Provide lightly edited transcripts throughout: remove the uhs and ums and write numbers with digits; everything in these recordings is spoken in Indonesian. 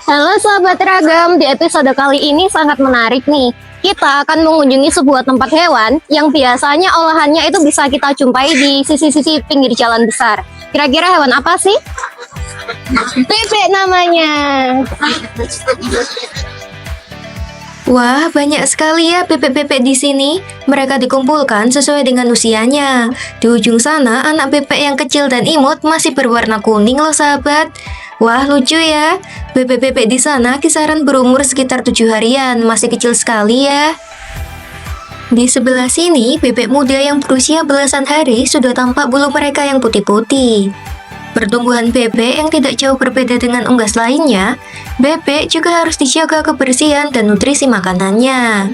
Halo sahabat ragam, di episode kali ini sangat menarik nih. Kita akan mengunjungi sebuah tempat hewan yang biasanya olahannya itu bisa kita jumpai di sisi-sisi pinggir jalan besar. Kira-kira hewan apa sih? Bebek namanya. Wah, banyak sekali ya bebek-bebek di sini. Mereka dikumpulkan sesuai dengan usianya. Di ujung sana, anak bebek yang kecil dan imut masih berwarna kuning loh sahabat. Wah, lucu ya. Bebek-bebek di sana kisaran berumur sekitar 7 harian, masih kecil sekali ya. Di sebelah sini, bebek muda yang berusia belasan hari sudah tampak bulu mereka yang putih-putih. Pertumbuhan bebek yang tidak jauh berbeda dengan unggas lainnya, bebek juga harus dijaga kebersihan dan nutrisi makanannya.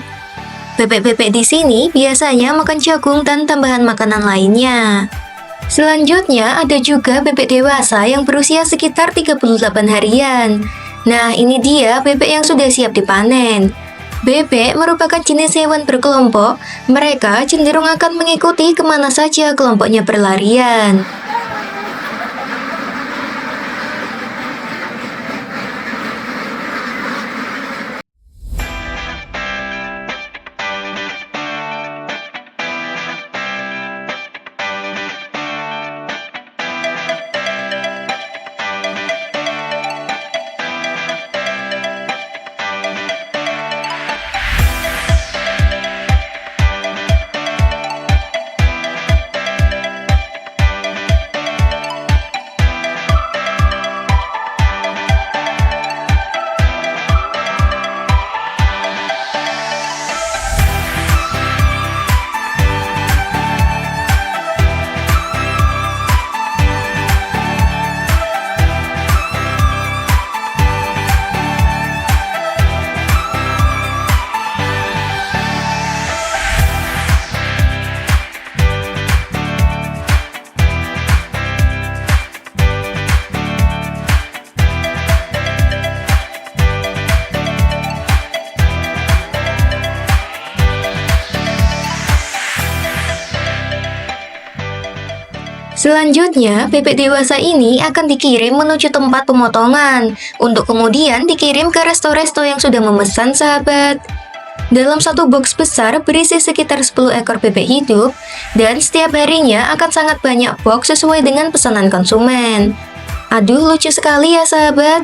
Bebek-bebek di sini biasanya makan jagung dan tambahan makanan lainnya. Selanjutnya ada juga bebek dewasa yang berusia sekitar 38 harian. Nah, ini dia bebek yang sudah siap dipanen. Bebek merupakan jenis hewan berkelompok, mereka cenderung akan mengikuti kemana saja kelompoknya berlarian. Selanjutnya, bebek dewasa ini akan dikirim menuju tempat pemotongan, untuk kemudian dikirim ke resto-resto yang sudah memesan sahabat. Dalam satu box besar berisi sekitar 10 ekor bebek hidup, dan setiap harinya akan sangat banyak box sesuai dengan pesanan konsumen. Aduh, lucu sekali ya sahabat.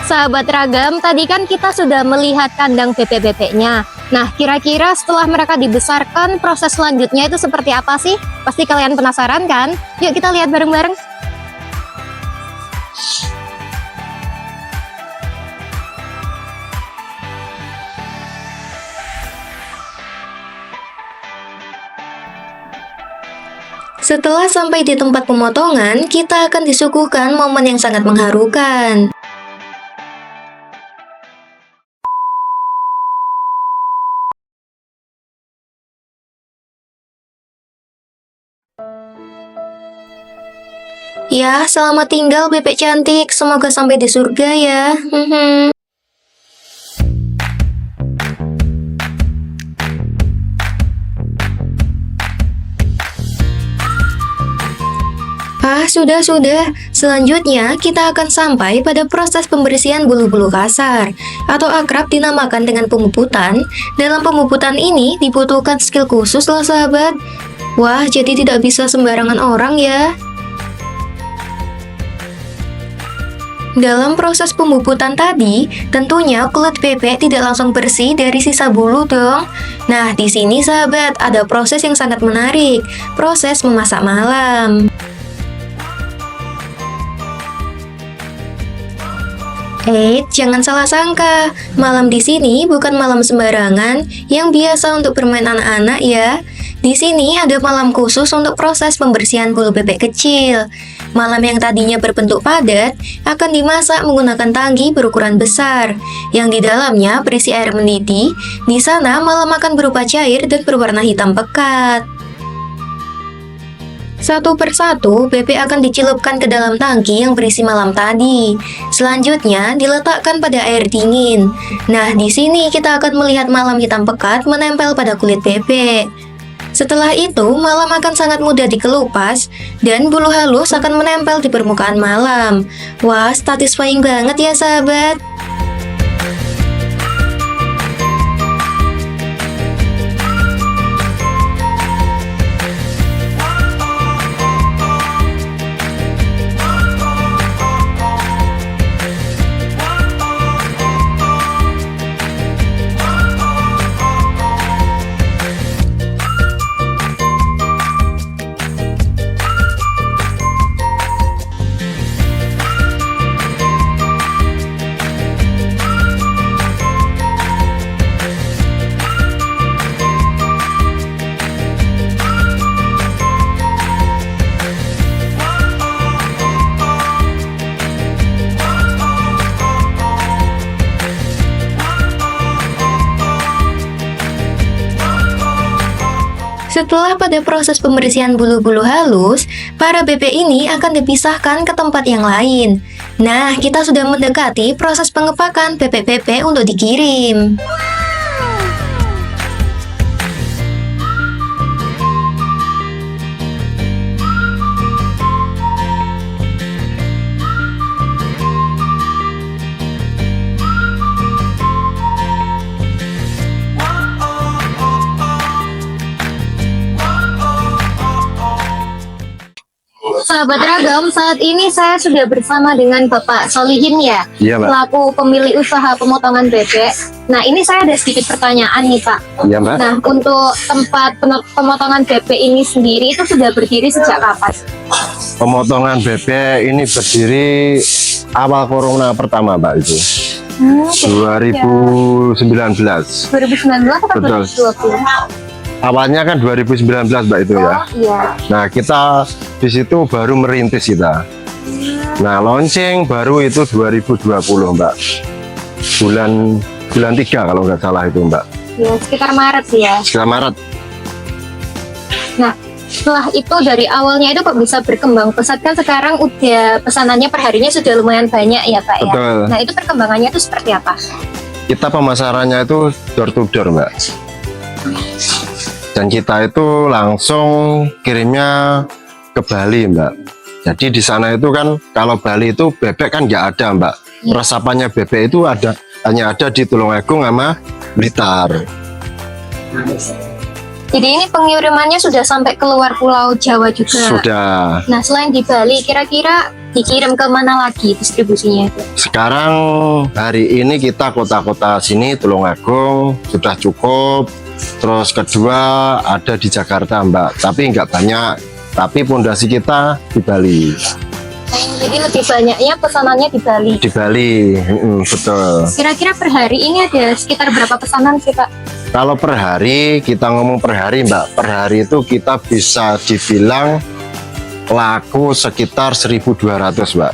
Sahabat ragam, tadi kan kita sudah melihat kandang bebek-bebeknya. Nah, kira-kira setelah mereka dibesarkan, proses selanjutnya itu seperti apa sih? Pasti kalian penasaran kan? Yuk kita lihat bareng-bareng. Setelah sampai di tempat pemotongan, kita akan disuguhkan momen yang sangat mengharukan. Ya, selamat tinggal bebek cantik. Semoga sampai di surga ya. Sudah. Selanjutnya, kita akan sampai pada proses pembersihan bulu-bulu kasar, atau akrab dinamakan dengan pemuputan. Dalam pemuputan ini dibutuhkan skill khusus loh sahabat. Wah, jadi tidak bisa sembarangan orang ya. Dalam proses pemuputan tadi, tentunya kulit bebek tidak langsung bersih dari sisa bulu dong. Nah, di sini sahabat, ada proses yang sangat menarik, proses memasak malam. Jangan salah sangka, malam di sini bukan malam sembarangan yang biasa untuk bermain anak-anak ya. Di sini ada malam khusus untuk proses pembersihan bulu bebek kecil. Malam yang tadinya berbentuk padat akan dimasak menggunakan tangki berukuran besar, yang di dalamnya berisi air mendidih. Di sana malam akan berupa cair dan berwarna hitam pekat. Satu persatu, bebek akan dicelupkan ke dalam tangki yang berisi malam tadi. Selanjutnya, diletakkan pada air dingin. Nah, di sini kita akan melihat malam hitam pekat menempel pada kulit bebek. Setelah itu, malam akan sangat mudah dikelupas dan bulu halus akan menempel di permukaan malam. Wah, satisfying banget ya sahabat. Setelah pada proses pembersihan bulu-bulu halus, para bebek ini akan dipisahkan ke tempat yang lain. Nah, kita sudah mendekati proses pengepakan bebek-bebek untuk dikirim. Sahabat Ragam, saat ini saya sudah bersama dengan Bapak Solihin ya, Iya, Mbak. selaku pemilik usaha pemotongan bebek. Nah, ini saya ada sedikit pertanyaan nih Pak. Iya, Mbak. Nah, untuk tempat pemotongan bebek ini sendiri itu sudah berdiri sejak kapan? Pemotongan bebek ini berdiri awal corona pertama, Mbak, itu. 2019. 2019 atau Betul. 2020? Awalnya kan 2019, Mbak, itu ya. Iya. Nah, kita di situ baru merintis kita. Nah, launching baru itu 2020, Mbak. Bulan 3 kalau nggak salah itu, Mbak. Ya, sekitar Maret ya. Sekitar Maret. Nah, setelah itu dari awalnya itu kok bisa berkembang pesat, kan sekarang udah pesanannya perharinya sudah lumayan banyak ya Pak ya. Betul. Nah, itu perkembangannya itu seperti apa? Kita pemasarannya itu door to door, Mbak. Dan kita itu langsung kirimnya ke Bali, Mbak. Jadi di sana itu kan kalau Bali itu bebek kan nggak ada, Mbak. Resapannya bebek itu hanya ada di Tulungagung sama Blitar. Jadi ini pengirimannya sudah sampai keluar Pulau Jawa juga. Sudah. Nah, selain di Bali, kira-kira dikirim ke mana lagi distribusinya itu? Sekarang hari ini kita kota-kota sini Tulungagung sudah cukup. Terus kedua ada di Jakarta, Mbak. Tapi nggak banyak. Tapi pondasi kita di Bali. Jadi lebih banyaknya pesanannya di Bali. Di Bali, betul. Kira-kira per hari ini ada sekitar berapa pesanan sih Pak? Kalau per hari, kita ngomong per hari, Mbak. Per hari itu kita bisa dibilang laku sekitar 1.200, Mbak.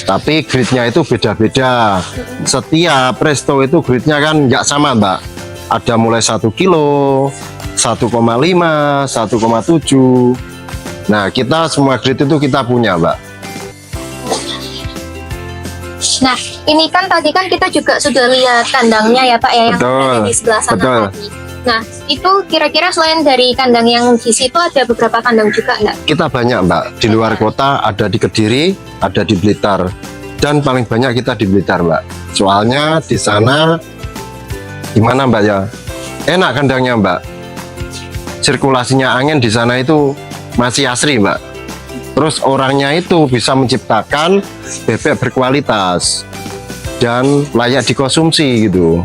Tapi grade-nya itu beda-beda. Setiap resto itu grade-nya kan nggak sama, Mbak. Ada mulai 1 kilo, 1,5, 1,7. Nah, kita semua grade itu kita punya, Mbak. Nah, ini kan tadi kan kita juga sudah lihat kandangnya ya Pak ya, yang Betul. ada di sebelah sana Betul. tadi. Nah, itu kira-kira selain dari kandang yang di situ ada beberapa kandang juga nggak? Kita banyak, Mbak. Di luar kota ada di Kediri, ada di Blitar. Dan paling banyak kita di Blitar, Mbak. Soalnya di sana gimana, Mbak ya? Enak kandangnya, Mbak. Sirkulasinya angin di sana itu masih asri, Mbak. Terus orangnya itu bisa menciptakan bebek berkualitas dan layak dikonsumsi gitu.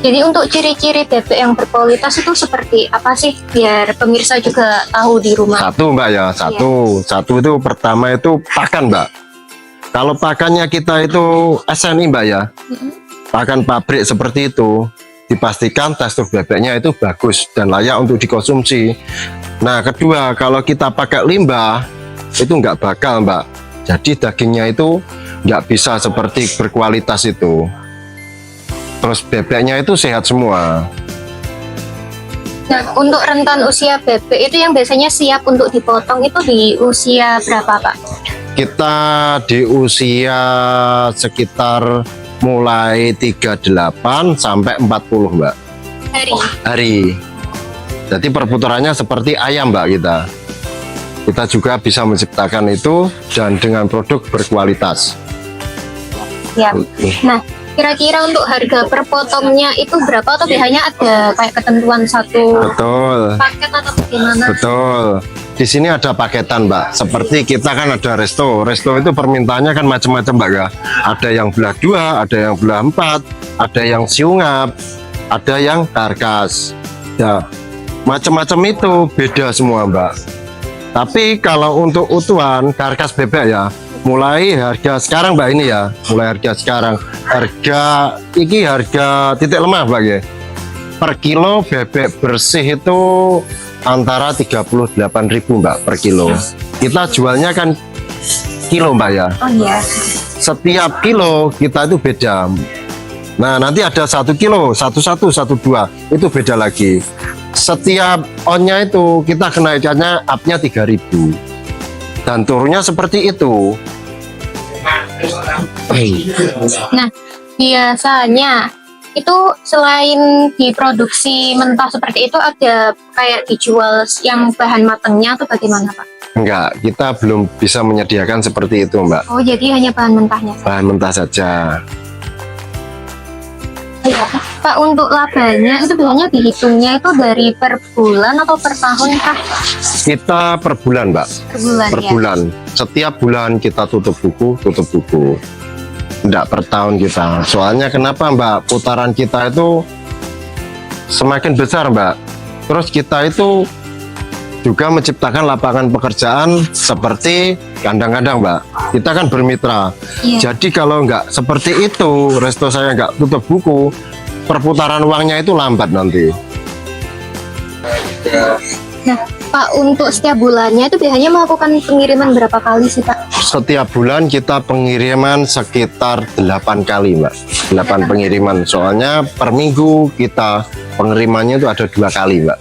Jadi untuk ciri-ciri bebek yang berkualitas itu seperti apa sih? Biar pemirsa juga tahu di rumah. Satu, Mbak ya, satu itu pertama itu pakan, Mbak. Kalau pakannya kita itu SNI, Mbak ya, pakan pabrik seperti itu, dipastikan tekstur bebeknya itu bagus dan layak untuk dikonsumsi. Nah, kedua, kalau kita pakai limbah itu nggak bakal, Mbak. Jadi dagingnya itu nggak bisa seperti berkualitas itu. Terus bebeknya itu sehat semua. Nah, untuk rentan usia bebek itu yang biasanya siap untuk dipotong itu di usia berapa Pak? Kita di usia sekitar mulai 38 sampai 40, Mbak. Hari. Hari. Jadi perputarannya seperti ayam Mbak kita. Kita juga bisa menciptakan itu dan dengan produk berkualitas. Ya. Nah, kira-kira untuk harga per potongnya itu berapa atau biasanya ada kayak ketentuan satu Betul. paket atau bagaimana? Betul. Di sini ada paketan Mbak. Seperti kita kan ada resto. Resto itu permintaannya kan macam-macam Mbak ya. Ada yang belah 2, ada yang belah 4, ada yang siungap, ada yang karkas. Ya, macam-macam itu beda semua Mbak. Tapi kalau untuk utuhan karkas bebek ya, mulai harga sekarang Mbak ini ya, mulai harga sekarang. Harga ini harga titik lemah Mbak ya. Per kilo bebek bersih itu antara 38.000 Mbak per kilo. Kita jualnya kan kilo Mbak ya. Oh iya. Setiap kilo kita itu beda. Nah nanti ada 1 kilo, 11, 12 itu beda lagi. Setiap onnya itu kita kenaikannya upnya 3.000 dan turunnya seperti itu. Nah, biasanya itu selain diproduksi mentah seperti itu ada kayak dijual yang bahan matangnya atau bagaimana Pak? Enggak, kita belum bisa menyediakan seperti itu Mbak. Oh, jadi hanya bahan mentahnya. Bahan mentah saja. Iya. Pak, untuk labanya itu biasanya dihitungnya itu dari per bulan atau per tahun kah? Kita per bulan Mbak. Per bulan Per ya. bulan. Setiap bulan kita tutup buku. Enggak per tahun kita. Soalnya kenapa Mbak? Putaran kita itu semakin besar Mbak. Terus kita itu juga menciptakan lapangan pekerjaan seperti kadang-kadang Mbak. Kita kan bermitra. Iya. Jadi kalau nggak seperti itu, resto saya nggak tutup buku, perputaran uangnya itu lambat nanti. Nah, Pak, untuk setiap bulannya itu biasanya melakukan pengiriman berapa kali sih Pak? Setiap bulan kita pengiriman sekitar 8 kali Mbak. 8 pengiriman. Soalnya per minggu kita pengirimannya itu ada 2 kali Mbak.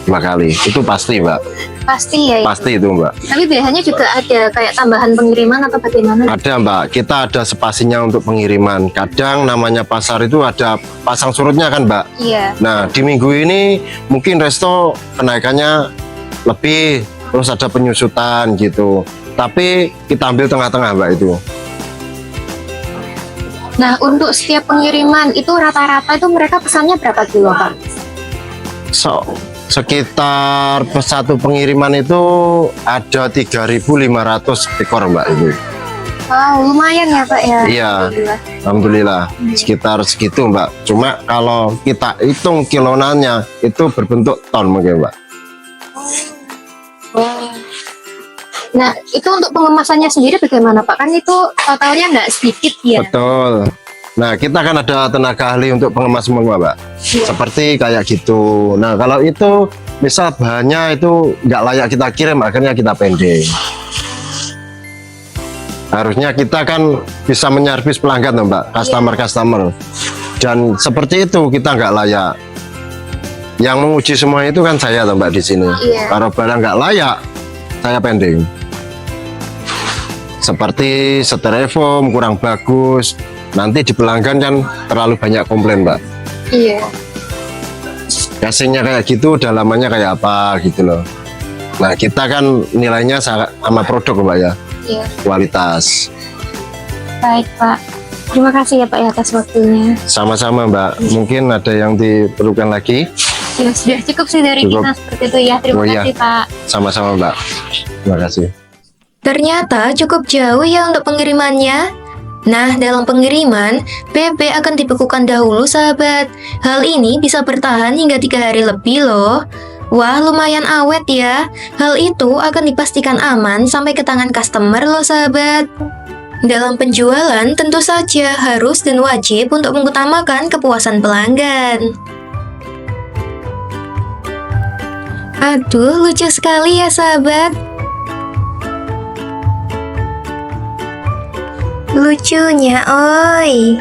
2 kali. Itu pasti Mbak. Pasti ya. Pasti itu Mbak. Tapi biasanya juga ada kayak tambahan pengiriman atau bagaimana? Ada Mbak. Kita ada spasinya untuk pengiriman. Kadang namanya pasar itu ada pasang surutnya kan Mbak. Iya. Nah di minggu ini mungkin resto kenaikannya lebih, terus ada penyusutan gitu. Tapi kita ambil tengah-tengah Mbak itu. Nah, untuk setiap pengiriman itu rata-rata itu mereka pesannya berapa kilo Pak? Sekitar satu pengiriman itu ada 3.500 ekor Mbak itu. Wow, lumayan ya Pak ya. Iya. Alhamdulillah. Alhamdulillah sekitar segitu Mbak. Cuma kalau kita hitung kilonannya itu berbentuk ton mungkin Mbak. Nah, itu untuk pengemasannya sendiri bagaimana Pak? Kan itu totalnya nggak sedikit ya. Betul. Nah kita kan ada tenaga ahli untuk pengemas semua Mbak. Seperti kayak gitu. Nah kalau itu misal bahannya itu nggak layak kita kirim, akhirnya kita pending. Harusnya kita kan bisa menyervis pelanggan loh Mbak, customer. Dan seperti itu kita nggak layak. Yang menguji semua itu kan saya loh Mbak di sini. Iya. Kalau barang nggak layak, saya pending. Seperti styrofoam kurang bagus, nanti di pelanggan kan terlalu banyak komplain Mbak. Iya. Casingnya kayak gitu, dalamannya kayak apa gitu loh. Nah kita kan nilainya sama produk Mbak ya. Iya. Kualitas. Baik Pak. Terima kasih ya Pak ya atas waktunya. Sama-sama Mbak. Mungkin ada yang diperlukan lagi. Ya sudah cukup sih dari Cukup. kita seperti itu ya. Terima Oh, iya. kasih Pak. Sama-sama Mbak. Terima kasih. Ternyata cukup jauh ya untuk pengirimannya. Nah, dalam pengiriman, bebek akan dibekukan dahulu sahabat. Hal ini bisa bertahan hingga 3 hari lebih loh. Wah, lumayan awet ya. Hal itu akan dipastikan aman sampai ke tangan customer loh sahabat. Dalam penjualan, tentu saja harus dan wajib untuk mengutamakan kepuasan pelanggan. Aduh, lucu sekali ya sahabat. Lucunya, oi.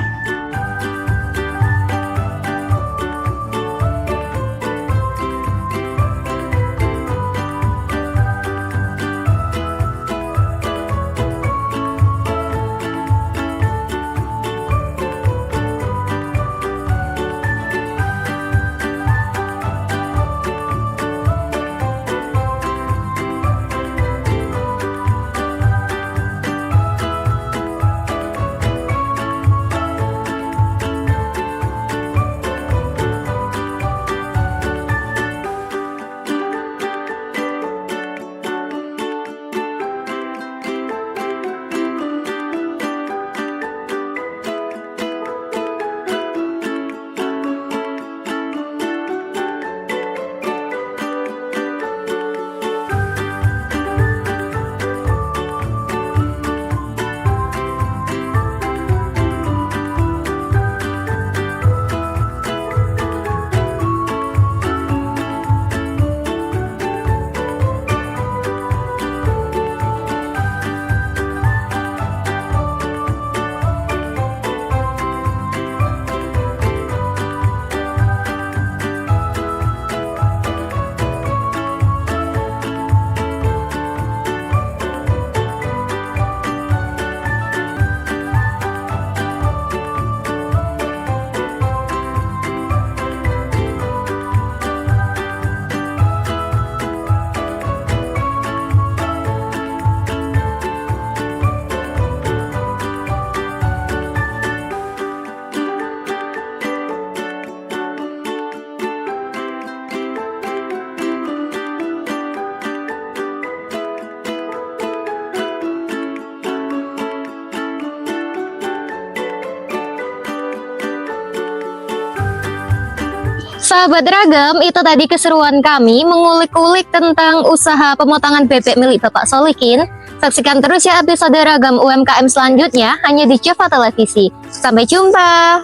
Sahabat Ragam, itu tadi keseruan kami mengulik-ulik tentang usaha pemotongan bebek milik Bapak Solikin. Saksikan terus ya episode Ragam UMKM selanjutnya hanya di Java Televisi. Sampai jumpa!